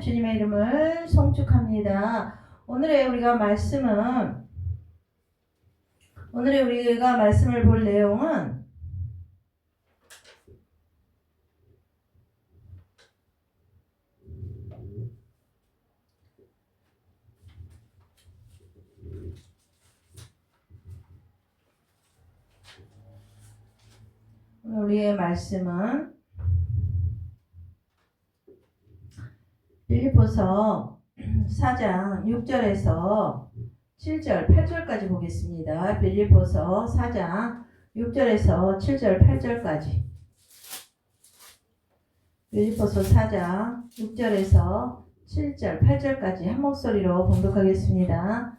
주님의 이름을 송축합니다. 오늘의 우리가 말씀을 볼 내용은 빌립보서 4장 6절에서 7절, 8절까지 보겠습니다. 빌립보서 4장 6절에서 7절, 8절까지. 빌립보서 4장 6절에서 7절, 8절까지 한 목소리로 봉독하겠습니다.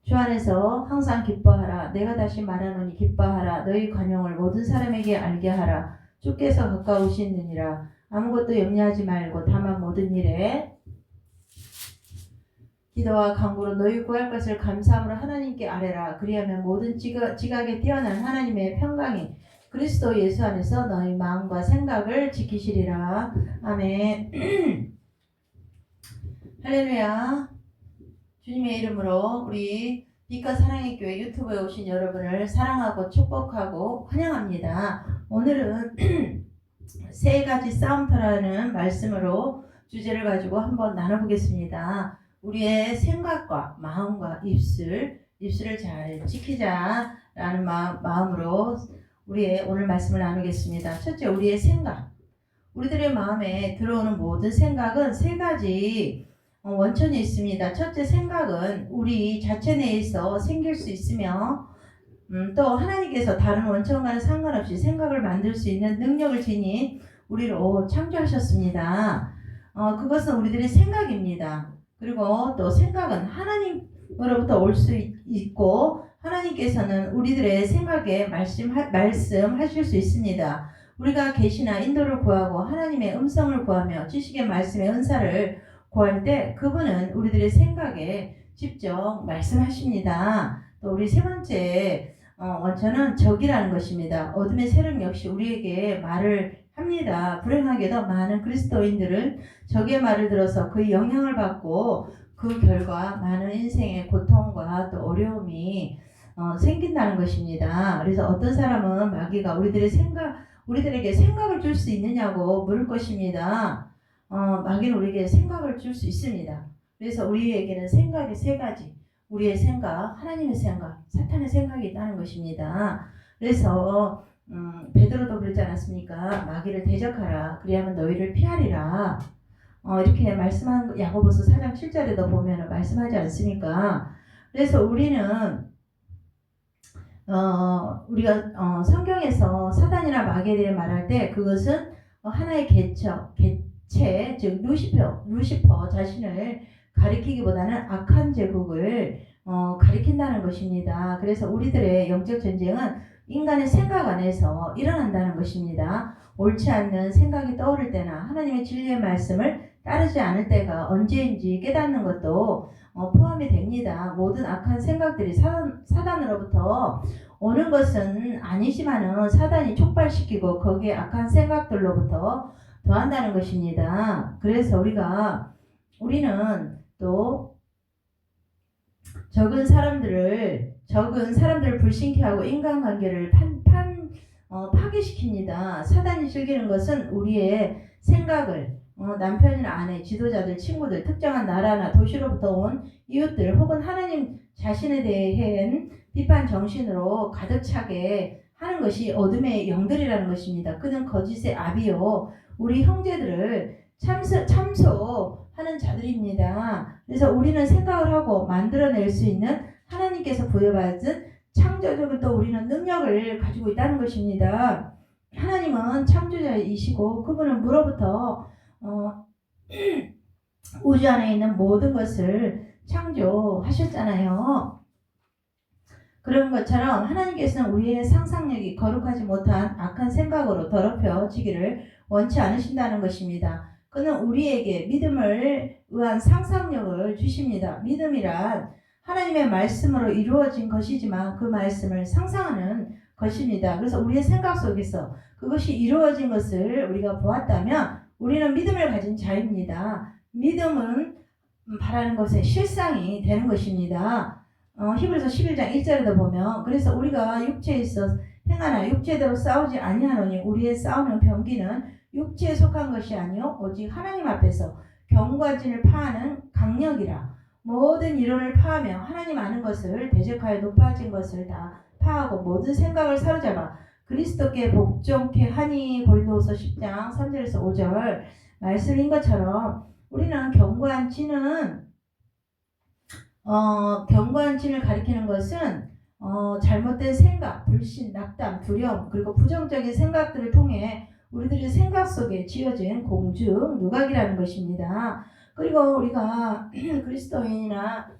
주 안에서 항상 기뻐하라. 내가 다시 말하노니 기뻐하라. 너희 관용을 모든 사람에게 알게 하라. 주께서 가까우시느니라. 아무것도 염려하지 말고 다만 모든 일에 기도와 간구로 너희 구할 것을 감사함으로 하나님께 아뢰라. 그리하면 모든 지각에 뛰어난 하나님의 평강이 그리스도 예수 안에서 너희 마음과 생각을 지키시리라. 아멘. 할렐루야. 주님의 이름으로 우리 빛과 사랑의 교회 유튜브에 오신 여러분을 사랑하고 축복하고 환영합니다. 오늘은 세 가지 싸움터라는 말씀으로 주제를 가지고 한번 나눠보겠습니다. 우리의 생각과 마음과 입술을 잘 지키자라는 마음으로 우리의 오늘 말씀을 나누겠습니다. 첫째, 우리의 생각. 우리들의 마음에 들어오는 모든 생각은 세 가지 원천이 있습니다. 첫째, 생각은 우리 자체 내에서 생길 수 있으며 또 하나님께서 다른 원천과는 상관없이 생각을 만들 수 있는 능력을 지닌 우리로 창조하셨습니다. 그것은 우리들의 생각입니다. 그리고 또 생각은 하나님으로부터 올 수 있고 하나님께서는 우리들의 생각에 말씀하실 수 있습니다. 우리가 계시나 인도를 구하고 하나님의 음성을 구하며 지식의 말씀의 은사를 구할 때 그분은 우리들의 생각에 직접 말씀하십니다. 또 우리 세 번째 원천은 적이라는 것입니다. 어둠의 세력 역시 우리에게 말을 합니다. 불행하게도 많은 그리스도인들은 적의 말을 들어서 그 영향을 받고 그 결과 많은 인생의 고통과 또 어려움이 생긴다는 것입니다. 그래서 어떤 사람은 마귀가 우리들에게 생각을 줄 수 있느냐고 물을 것입니다. 마귀는 우리에게 생각을 줄 수 있습니다. 그래서 우리에게는 생각이 세 가지. 우리의 생각, 하나님의 생각, 사탄의 생각이 있다는 것입니다. 그래서 베드로도 그러지 않았습니까? 마귀를 대적하라. 그리하면 너희를 피하리라. 이렇게 말씀한 야고보서 4장 7절에도 보면 말씀하지 않습니까? 그래서 우리가 성경에서 사단이나 마귀에 대해 말할 때 그것은 하나의 개체, 즉 루시퍼 자신을 가리키기보다는 악한 제국을 가리킨다는 것입니다. 그래서 우리들의 영적 전쟁은 인간의 생각 안에서 일어난다는 것입니다. 옳지 않는 생각이 떠오를 때나 하나님의 진리의 말씀을 따르지 않을 때가 언제인지 깨닫는 것도 포함이 됩니다. 모든 악한 생각들이 사단으로부터 오는 것은 아니지만은 사단이 촉발시키고 거기에 악한 생각들로부터 더한다는 것입니다. 그래서 우리는 또 적은 사람들을 불신케 하고 인간관계를 파괴시킵니다. 사단이 즐기는 것은 우리의 생각을 남편이나 아내, 지도자들, 친구들, 특정한 나라나 도시로부터 온 이웃들 혹은 하나님 자신에 대한 비판 정신으로 가득 차게 하는 것이 어둠의 영들이라는 것입니다. 그는 거짓의 아비요 우리 형제들을 참소하는 자들입니다. 그래서 우리는 생각을 하고 만들어낼 수 있는 하나님께서 부여받은 창조적인 또 우리는 능력을 가지고 있다는 것입니다. 하나님은 창조자이시고 그분은 물로부터 우주 안에 있는 모든 것을 창조하셨잖아요. 그런 것처럼 하나님께서는 우리의 상상력이 거룩하지 못한 악한 생각으로 더럽혀지기를 원치 않으신다는 것입니다. 그는 우리에게 믿음을 위한 상상력을 주십니다. 믿음이란 하나님의 말씀으로 이루어진 것이지만 그 말씀을 상상하는 것입니다. 그래서 우리의 생각 속에서 그것이 이루어진 것을 우리가 보았다면 우리는 믿음을 가진 자입니다. 믿음은 바라는 것의 실상이 되는 것입니다. 히브리서 11장 1절에도 보면 그래서 우리가 육체에 있어 행하나 육체대로 싸우지 아니하노니 우리의 싸우는 병기는 육체에 속한 것이 아니요 오직 하나님 앞에서 경과진을 파하는 강력이라. 모든 이론을 파하며 하나님 아는 것을 대적하여 높아진 것을 다 파하고 모든 생각을 사로잡아 그리스도께 복종케 하니. 고린도후서 10장 3절에서 5절 말씀인 것처럼 우리는 경고한 진을 가리키는 것은 잘못된 생각, 불신, 낙담, 두려움 그리고 부정적인 생각들을 통해 우리들의 생각 속에 지어진 공중 누각이라는 것입니다. 그리고 우리가 그리스도인이나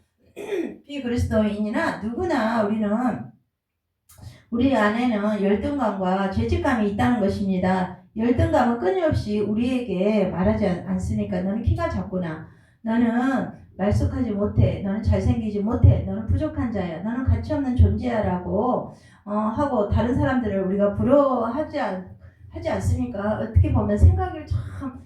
비그리스도인이나 누구나 우리 안에는 열등감과 죄책감이 있다는 것입니다. 열등감은 끊임없이 우리에게 말하지 않습니까? 너는 키가 작구나. 너는 말쑥하지 못해. 너는 잘생기지 못해. 너는 부족한 자야. 너는 가치없는 존재야 라고 하고 다른 사람들을 우리가 부러워하지 않습니까? 어떻게 보면 생각을 참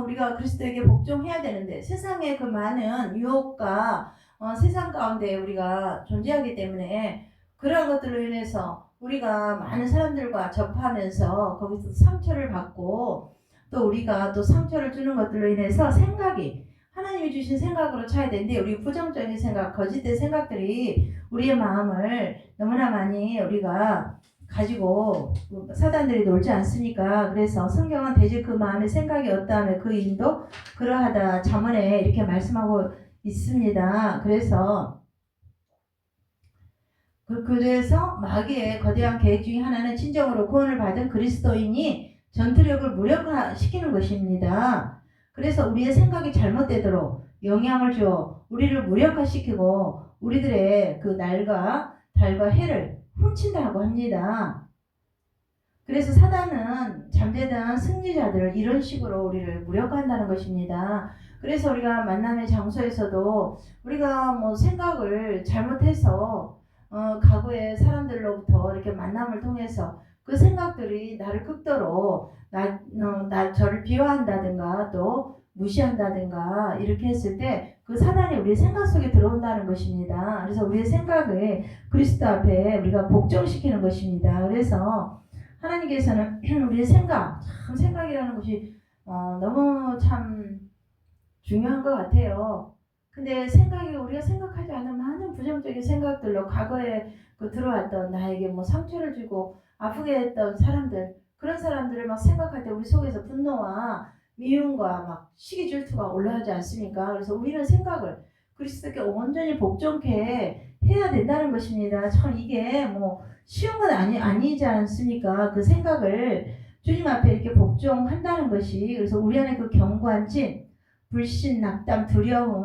우리가 그리스도에게 복종해야 되는데 세상의 그 많은 유혹과 세상 가운데 우리가 존재하기 때문에 그런 것들로 인해서 우리가 많은 사람들과 접하면서 거기서 상처를 받고 또 우리가 또 상처를 주는 것들로 인해서 생각이 하나님이 주신 생각으로 차야 되는데 우리 부정적인 생각, 거짓된 생각들이 우리의 마음을 너무나 많이 우리가 가지고 사단들이 놀지 않습니까? 그래서 성경은 대체 그 마음의 생각이 어떠하며 그 인도 그러하다 잠언에 이렇게 말씀하고 있습니다. 그래서 마귀의 거대한 계획 중에 하나는 진정으로 구원을 받은 그리스도인이 전투력을 무력화시키는 것입니다. 그래서 우리의 생각이 잘못되도록 영향을 주어 우리를 무력화시키고 우리들의 그 날과 달과 해를 훔친다고 합니다. 그래서 사단은 잠재된 승리자들을 이런 식으로 우리를 무력화한다는 것입니다. 그래서 우리가 만남의 장소에서도 우리가 뭐 생각을 잘못해서 과거의 사람들로부터 이렇게 만남을 통해서 그 생각들이 나를 극도로 저를 비하한다든가 또 무시한다든가 이렇게 했을 때 그 사단이 우리의 생각 속에 들어온다는 것입니다. 그래서 우리의 생각을 그리스도 앞에 우리가 복종시키는 것입니다. 그래서 하나님께서는 우리의 생각이라는 것이 너무 참 중요한 것 같아요. 근데 우리가 생각하지 않은 많은 부정적인 생각들로 과거에 들어왔던 나에게 뭐 상처를 주고 아프게 했던 사람들, 그런 사람들을 막 생각할 때 우리 속에서 분노와 미움과 막 시기 질투가 올라오지 않습니까? 그래서 우리는 생각을 그리스도께 온전히 복종케 해야 된다는 것입니다. 참 이게 뭐 쉬운 건 아니지 않습니까? 그 생각을 주님 앞에 이렇게 복종한다는 것이. 그래서 우리 안에 그 경관진, 불신, 낙담, 두려움,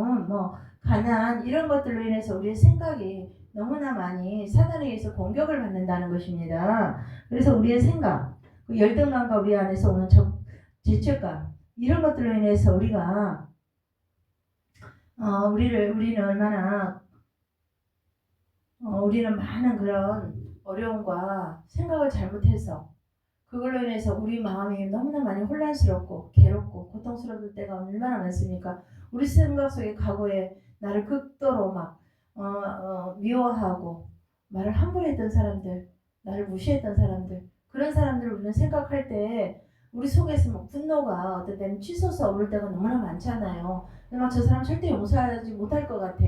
가난 이런 것들로 인해서 우리의 생각이 너무나 많이 사단에 의해서 공격을 받는다는 것입니다. 그래서 우리의 생각, 그 열등감과 우리 안에서 오는 죄책감 이런 것들로 인해서 우리가 우리는 얼마나 우리는 많은 그런 어려움과 생각을 잘못해서 그걸로 인해서 우리 마음이 너무나 많이 혼란스럽고 괴롭고 고통스러울 때가 얼마나 많습니까? 우리 생각 속에 과거에 나를 극도로 미워하고 말을 함부로 했던 사람들, 나를 무시했던 사람들, 그런 사람들을 우리는 생각할 때 우리 속에서 막 분노가 어떨 때는 치솟아 오를 때가 너무나 많잖아요. 근데 막 저 사람 절대 용서하지 못할 것 같아.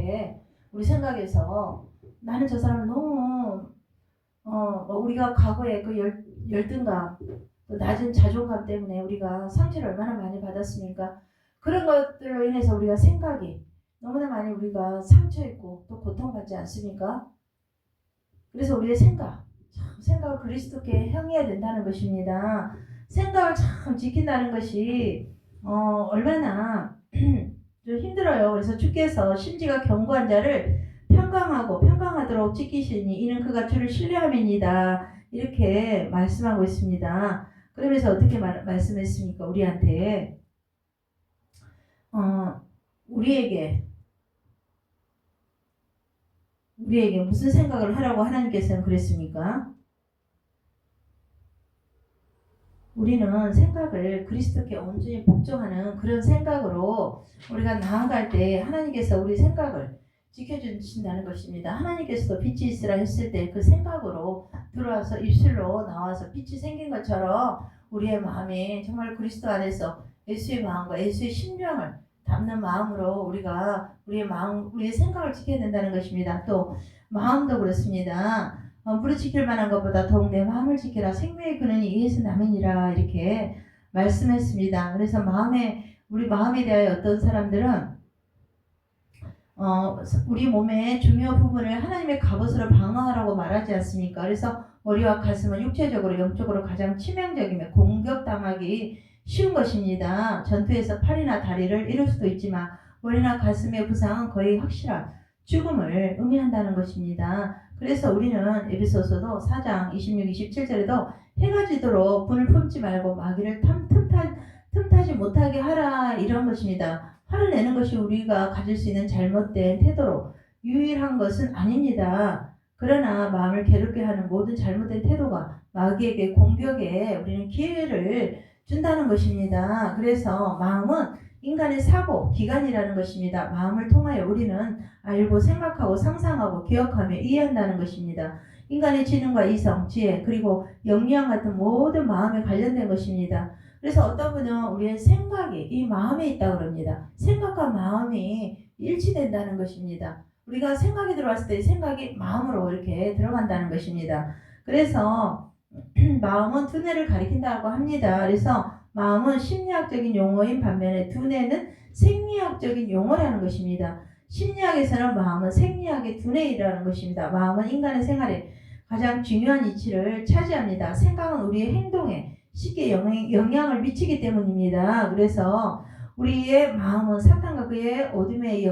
우리 생각에서 나는 저 사람을 너무 우리가 과거에 그 열등감, 또 낮은 자존감 때문에 우리가 상처를 얼마나 많이 받았습니까? 그런 것들로 인해서 우리가 생각이 너무나 많이 우리가 상처 있고 또 고통받지 않습니까? 그래서 우리의 생각을 그리스도께 향해야 된다는 것입니다. 생각을 참 지킨다는 것이 얼마나 좀 힘들어요. 그래서 주께서 심지가 견고한 자를 평강하도록 지키시니 이는 그가 주를 신뢰함이니이다. 이렇게 말씀하고 있습니다. 그러면서 어떻게 말씀했습니까? 우리한테 우리에게 무슨 생각을 하라고 하나님께서는 그랬습니까? 우리는 생각을 그리스도께 온전히 복종하는 그런 생각으로 우리가 나아갈 때 하나님께서 우리 생각을 지켜주신다는 것입니다. 하나님께서도 빛이 있으라 했을 때 그 생각으로 들어와서 입술로 나와서 빛이 생긴 것처럼 우리의 마음이 정말 그리스도 안에서 예수의 마음과 예수의 심령을 담는 마음으로 우리가 우리의 생각을 지켜야 된다는 것입니다. 또 마음도 그렇습니다. 물을 지킬 만한 것보다 더욱 내 마음을 지켜라. 생명의 근원이 이에서 남이니라. 이렇게 말씀했습니다. 그래서 우리 마음에 대하여 어떤 사람들은 우리 몸의 중요 부분을 하나님의 갑옷으로 방어하라고 말하지 않습니까? 그래서 머리와 가슴은 육체적으로 영적으로 가장 치명적이며 공격당하기 쉬운 것입니다. 전투에서 팔이나 다리를 잃을 수도 있지만 머리나 가슴의 부상은 거의 확실한 죽음을 의미한다는 것입니다. 그래서 우리는 에베소서도 4장 26, 27절에도 해가 지도록 분을 품지 말고 마귀를 틈타지 못하게 하라 이런 것입니다. 화를 내는 것이 우리가 가질 수 있는 잘못된 태도로 유일한 것은 아닙니다. 그러나 마음을 괴롭게 하는 모든 잘못된 태도가 마귀에게 공격에 우리는 기회를 준다는 것입니다. 그래서 마음은 인간의 사고 기관이라는 것입니다. 마음을 통하여 우리는 알고 생각하고 상상하고 기억하며 이해한다는 것입니다. 인간의 지능과 이성, 지혜 그리고 영리함 같은 모든 마음에 관련된 것입니다. 그래서 어떤 분은 우리의 생각이 이 마음에 있다고 합니다. 생각과 마음이 일치된다는 것입니다. 우리가 생각이 들어왔을 때 생각이 마음으로 이렇게 들어간다는 것입니다. 그래서 마음은 두뇌를 가리킨다고 합니다. 그래서 마음은 심리학적인 용어인 반면에 두뇌는 생리학적인 용어라는 것입니다. 심리학에서는 마음은 생리학의 두뇌이라는 것입니다. 마음은 인간의 생활에 가장 중요한 위치를 차지합니다. 생각은 우리의 행동에 쉽게 영향을 미치기 때문입니다. 그래서 우리의 마음은 사탄과 그의 어둠의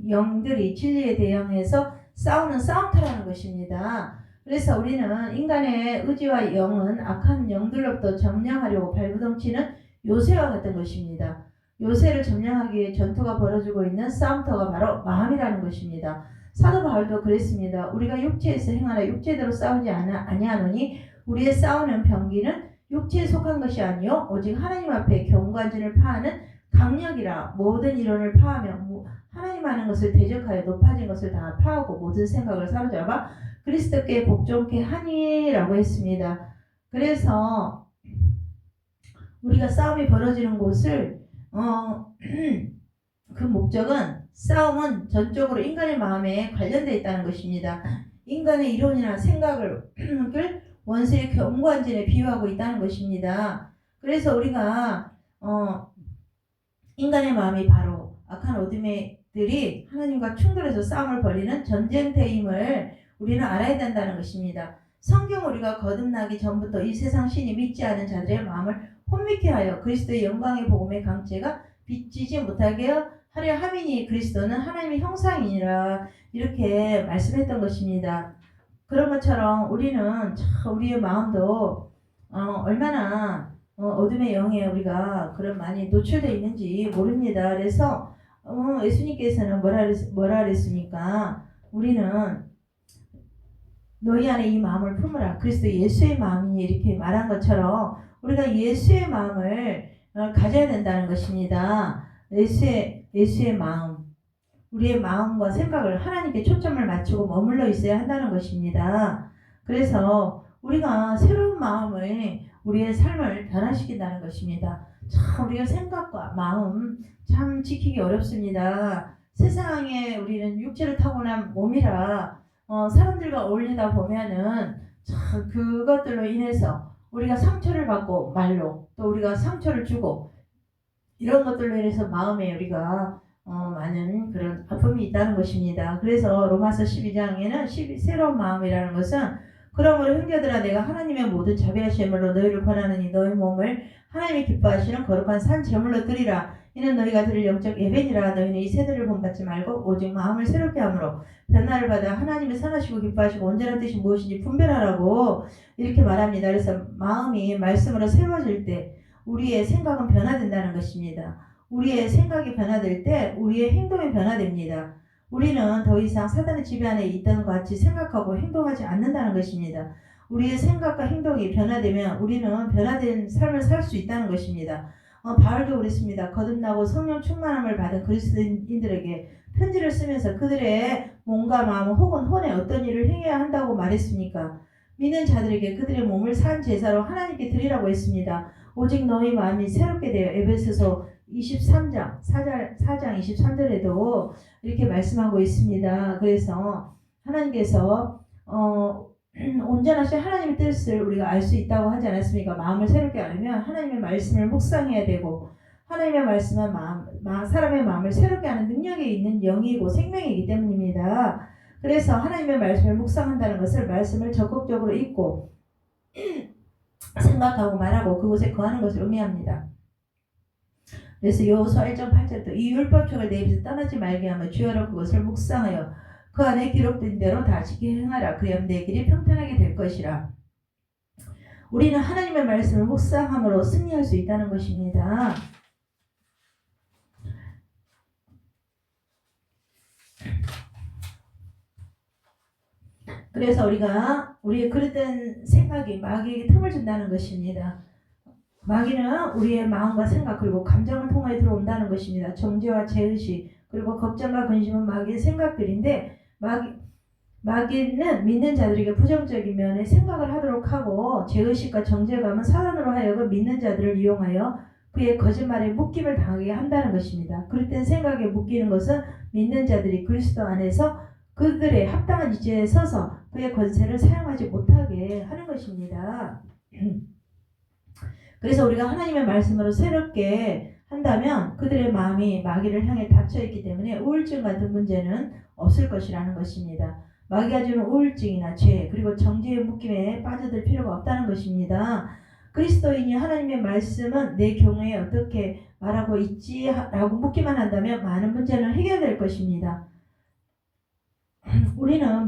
영들이 진리에 대항해서 싸우는 싸움터라는 것입니다. 그래서 우리는 인간의 의지와 영은 악한 영들로부터 점령하려고 발부둥치는 요새와 같은 것입니다. 요새를 점령하기 위해 전투가 벌어지고 있는 싸움터가 바로 마음이라는 것입니다. 사도 바울도 그랬습니다. 우리가 육체에서 행하나 육체대로 싸우지 아니하노니 우리의 싸우는 병기는 육체에 속한 것이 아니요 오직 하나님 앞에 경관진을 파하는 강력이라. 모든 이론을 파하며 하나님 하는 것을 대적하여 높아진 것을 다 파하고 모든 생각을 사로잡아 그리스도께 복종케 하니라고 했습니다. 그래서 우리가 싸움이 벌어지는 곳을 그 목적은 싸움은 전적으로 인간의 마음에 관련되어 있다는 것입니다. 인간의 이론이나 생각을 원수의 견고한진에 비유하고 있다는 것입니다. 그래서 우리가 인간의 마음이 바로 악한 어둠들이 하나님과 충돌해서 싸움을 벌이는 전쟁터임을 우리는 알아야 된다는 것입니다. 성경 우리가 거듭나기 전부터 이 세상 신이 믿지 않은 자들의 마음을 혼미케 하여 그리스도의 영광의 복음의 강체가 비치지 못하게 하려 함이니 그리스도는 하나님의 형상이니라. 이렇게 말씀했던 것입니다. 그런 것처럼 우리는 우리의 마음도 얼마나 어둠의 영에 우리가 그런 많이 노출되어 있는지 모릅니다. 그래서 예수님께서는 뭐라 그랬습니까? 우리는 너희 안에 이 마음을 품으라. 그리스도 예수의 마음이니 이렇게 말한 것처럼 우리가 예수의 마음을 가져야 된다는 것입니다. 예수의 마음. 우리의 마음과 생각을 하나님께 초점을 맞추고 머물러 있어야 한다는 것입니다. 그래서 우리가 새로운 마음을 우리의 삶을 변화시킨다는 것입니다. 참 우리가 생각과 마음 참 지키기 어렵습니다. 세상에 우리는 육체를 타고난 몸이라 사람들과 어울리다 보면은 참 그것들로 인해서 우리가 상처를 받고 말로 또 우리가 상처를 주고 이런 것들로 인해서 마음에 우리가 많은 그런 아픔이 있다는 것입니다. 그래서 로마서 12장에는 새로운 마음이라는 것은 그러므로 형제들아 내가 하나님의 모든 자비하신 제물로 너희를 권하느니 너희 몸을 하나님이 기뻐하시는 거룩한 산 제물로 드리라. 이는 너희가 드릴 영적 예배니라. 너희는 이 세대를 본받지 말고 오직 마음을 새롭게 함으로 변화를 받아 하나님의 선하시고 기뻐하시고 온전한 뜻이 무엇인지 분별하라고 이렇게 말합니다. 그래서 마음이 말씀으로 새로워질 때 우리의 생각은 변화된다는 것입니다. 우리의 생각이 변화될 때 우리의 행동이 변화됩니다. 우리는 더 이상 사단의 지배 안에 있던 것 같이 생각하고 행동하지 않는다는 것입니다. 우리의 생각과 행동이 변화되면 우리는 변화된 삶을 살 수 있다는 것입니다. 바울도 그랬습니다. 거듭나고 성령 충만함을 받은 그리스도인들에게 편지를 쓰면서 그들의 몸과 마음 혹은 혼에 어떤 일을 행해야 한다고 말했습니까? 믿는 자들에게 그들의 몸을 산 제사로 하나님께 드리라고 했습니다. 오직 너희 마음이 새롭게 되어 에베소서 23장 4장 23절에도 이렇게 말씀하고 있습니다. 그래서 하나님께서 온전하신 하나님의 뜻을 우리가 알 수 있다고 하지 않았습니까? 마음을 새롭게 알면 하나님의 말씀을 묵상해야 되고 하나님의 말씀은 사람의 마음을 새롭게 하는 능력이 있는 영이고 생명이기 때문입니다. 그래서 하나님의 말씀을 묵상한다는 것을 말씀을 적극적으로 읽고 생각하고 말하고 그곳에 거하는 것을 의미합니다. 그래서 여호수아 1장 8절도 이 율법책을 내 입에서 떠나지 말게 하며 주여로 그것을 묵상하여 그 안에 기록된 대로 다 지켜 행하라. 그리하면 내 길이 평탄하게 될 것이라. 우리는 하나님의 말씀을 묵상함으로 승리할 수 있다는 것입니다. 그래서 우리의 그릇된 생각이 마귀에게 틈을 준다는 것입니다. 마귀는 우리의 마음과 생각 그리고 감정을 통해 들어온다는 것입니다. 정죄와 죄의식 그리고 걱정과 근심은 마귀의 생각들인데 마귀는 믿는 자들에게 부정적인 면의 생각을 하도록 하고 죄의식과 정죄감은 사단으로 하여금 믿는 자들을 이용하여 그의 거짓말에 묶임을 당하게 한다는 것입니다. 그릇된 생각에 묶이는 것은 믿는 자들이 그리스도 안에서 그들의 합당한 위치에 서서 그의 권세를 사용하지 못하게 하는 것입니다. 그래서 우리가 하나님의 말씀으로 새롭게 한다면 그들의 마음이 마귀를 향해 닫혀있기 때문에 우울증 같은 문제는 없을 것이라는 것입니다. 마귀가 주는 우울증이나 죄 그리고 정죄의 묶임에 빠져들 필요가 없다는 것입니다. 그리스도인이 하나님의 말씀은 내 경우에 어떻게 말하고 있지? 라고 묻기만 한다면 많은 문제는 해결될 것입니다. 우리는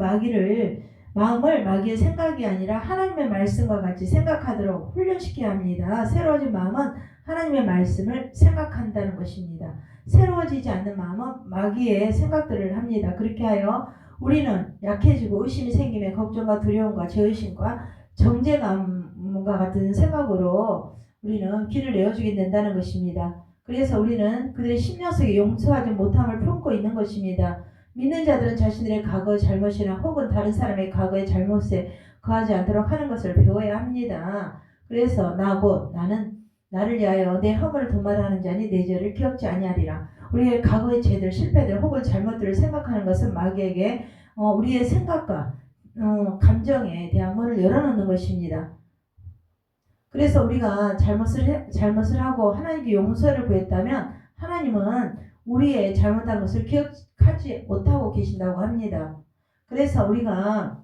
마음을 마귀의 생각이 아니라 하나님의 말씀과 같이 생각하도록 훈련시켜야 합니다. 새로워진 마음은 하나님의 말씀을 생각한다는 것입니다. 새로워지지 않는 마음은 마귀의 생각들을 합니다. 그렇게 하여 우리는 약해지고 의심이 생기며 걱정과 두려움과 죄의심과 정죄감과 같은 생각으로 우리는 길을 내어주게 된다는 것입니다. 그래서 우리는 그들의 심령 속에 용서하지 못함을 품고 있는 것입니다. 믿는 자들은 자신들의 과거의 잘못이나 혹은 다른 사람의 과거의 잘못에 거하지 않도록 하는 것을 배워야 합니다. 그래서 나는 나를 위하여 내 허물을 도말하는 자니 내 죄를 기억지 아니하리라. 우리의 과거의 죄들, 실패들 혹은 잘못들을 생각하는 것은 마귀에게 우리의 생각과 감정에 대한 문을 열어놓는 것입니다. 그래서 우리가 잘못을 하고 하나님께 용서를 구했다면 하나님은 우리의 잘못한 것을 기억하지 못하고 계신다고 합니다. 그래서 우리가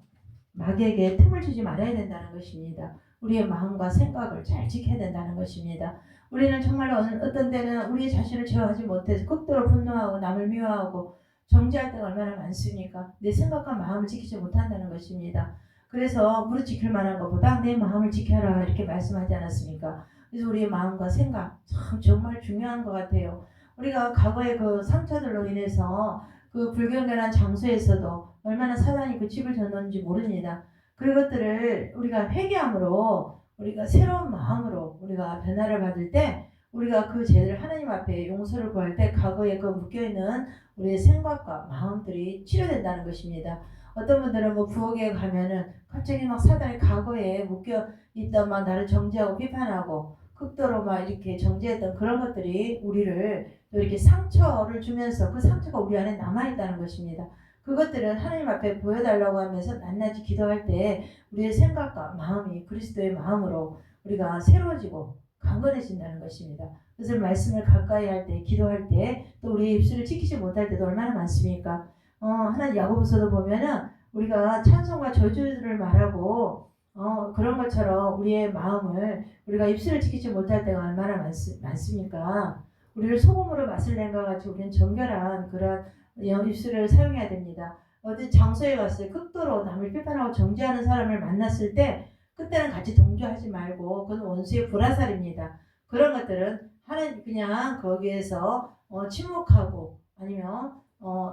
마귀에게 틈을 주지 말아야 된다는 것입니다. 우리의 마음과 생각을 잘 지켜야 된다는 것입니다. 우리는 정말로 어떤 때는 우리 자신을 제어하지 못해서 극도로 분노하고 남을 미워하고 정죄할 때가 얼마나 많습니까? 내 생각과 마음을 지키지 못한다는 것입니다. 그래서 무릇 지킬 만한 것보다 내 마음을 지켜라 이렇게 말씀하지 않았습니까? 그래서 우리의 마음과 생각 참 정말 중요한 것 같아요. 우리가 과거의 그 상처들로 인해서 그 불경건한 장소에서도 얼마나 사단이 그 집을 졌는지 모릅니다. 그것들을 우리가 회개함으로 우리가 새로운 마음으로 우리가 변화를 받을 때 우리가 그 죄를 하나님 앞에 용서를 구할 때 과거에 그 묶여있는 우리의 생각과 마음들이 치료된다는 것입니다. 어떤 분들은 뭐 부엌에 가면은 갑자기 막 사단이 과거에 묶여 있던 막 나를 정죄하고 비판하고 극도로 막 이렇게 정죄했던 그런 것들이 우리를 또 이렇게 상처를 주면서 그 상처가 우리 안에 남아있다는 것입니다. 그것들은 하나님 앞에 보여달라고 하면서 낱낱이 기도할 때 우리의 생각과 마음이 그리스도의 마음으로 우리가 새로워지고 강건해진다는 것입니다. 그래서 말씀을 가까이 할 때, 기도할 때, 또 우리의 입술을 지키지 못할 때도 얼마나 많습니까? 하나님 야고보서도 보면은 우리가 찬송과 저주를 말하고 그런 것처럼 우리의 마음을 우리가 입술을 지키지 못할 때가 얼마나 많습니까? 우리를 소금으로 맛을 낸 것 같이 우리는 정결한 그런 입술을 사용해야 됩니다. 어디 장소에 갔을 극도로 남을 비판하고 정죄하는 사람을 만났을 때 그때는 같이 동조하지 말고 그건 원수의 불화살입니다. 그런 것들은 하나님 그냥 거기에서 침묵하고 아니면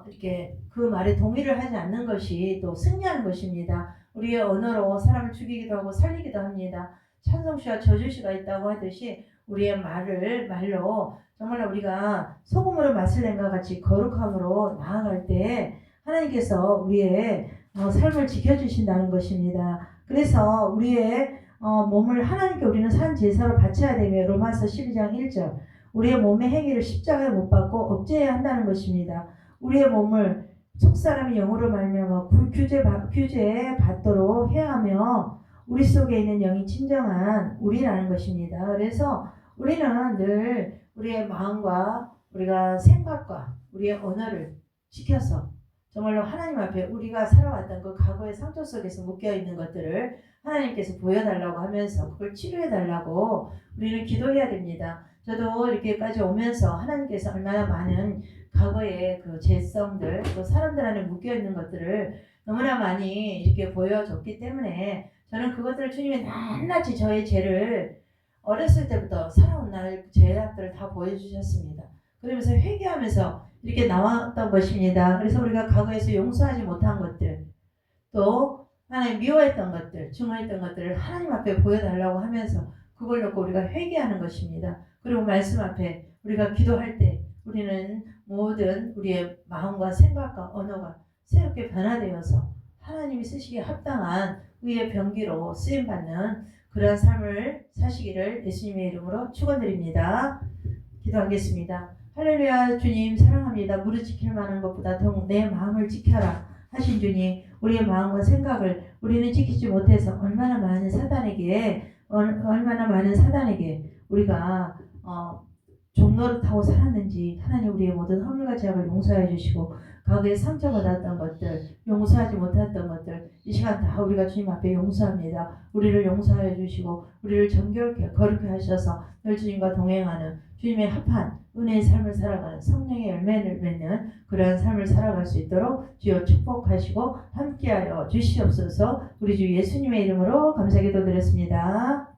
이렇게 그 말에 동의를 하지 않는 것이 또 승리하는 것입니다. 우리의 언어로 사람을 죽이기도 하고 살리기도 합니다. 찬송시와 저주시가 있다고 하듯이 우리의 말로 정말 우리가 소금으로 맛을 낸 것 같이 거룩함으로 나아갈 때 하나님께서 우리의 삶을 지켜주신다는 것입니다. 그래서 우리의 몸을 하나님께 우리는 산 제사로 바쳐야 되며 로마서 12장 1절 우리의 몸의 행위를 십자가에 못 박고 억제해야 한다는 것입니다. 우리의 몸을 속사람이 영으로 말미암아 규제에 받도록 해야 하며 우리 속에 있는 영이 진정한 우리라는 것입니다. 그래서 우리는 늘 우리의 마음과 우리가 생각과 우리의 언어를 지켜서 정말로 하나님 앞에 우리가 살아왔던 그 과거의 상처 속에서 묶여있는 것들을 하나님께서 보여달라고 하면서 그걸 치료해달라고 우리는 기도해야 됩니다. 저도 이렇게까지 오면서 하나님께서 얼마나 많은 과거의 그 죄성들 또 사람들 안에 묶여있는 것들을 너무나 많이 이렇게 보여줬기 때문에 저는 그것들을 주님이 낱낱이 저의 죄를 어렸을 때부터 살아온 날 죄악들을 다 보여주셨습니다. 그러면서 회개하면서 이렇게 나왔던 것입니다. 그래서 우리가 과거에서 용서하지 못한 것들 또 하나님 미워했던 것들 증오했던 것들을 하나님 앞에 보여달라고 하면서 그걸 놓고 우리가 회개하는 것입니다. 그리고 말씀 앞에 우리가 기도할 때 우리는 모든 우리의 마음과 생각과 언어가 새롭게 변화되어서 하나님이 쓰시기에 합당한 의의 병기로 쓰임받는 그러한 삶을 사시기를 예수님의 이름으로 축원드립니다. 기도하겠습니다. 할렐루야. 주님 사랑합니다. 무릇 지킬 만한 것보다 더 내 마음을 지켜라 하신 주님, 우리의 마음과 생각을 우리는 지키지 못해서 얼마나 많은 사단에게 우리가 종노릇하고 살았는지 하나님 우리의 모든 허물과 죄악을 용서해 주시고 과거에 상처받았던 것들 용서하지 못했던 것들 이 시간 다 우리가 주님 앞에 용서합니다. 우리를 용서해 주시고 우리를 정결케 거룩케 하셔서 늘 주님과 동행하는 주님의 합한 은혜의 삶을 살아가는 성령의 열매를 맺는 그러한 삶을 살아갈 수 있도록 주여 축복하시고 함께하여 주시옵소서. 우리 주 예수님의 이름으로 감사기도 드렸습니다.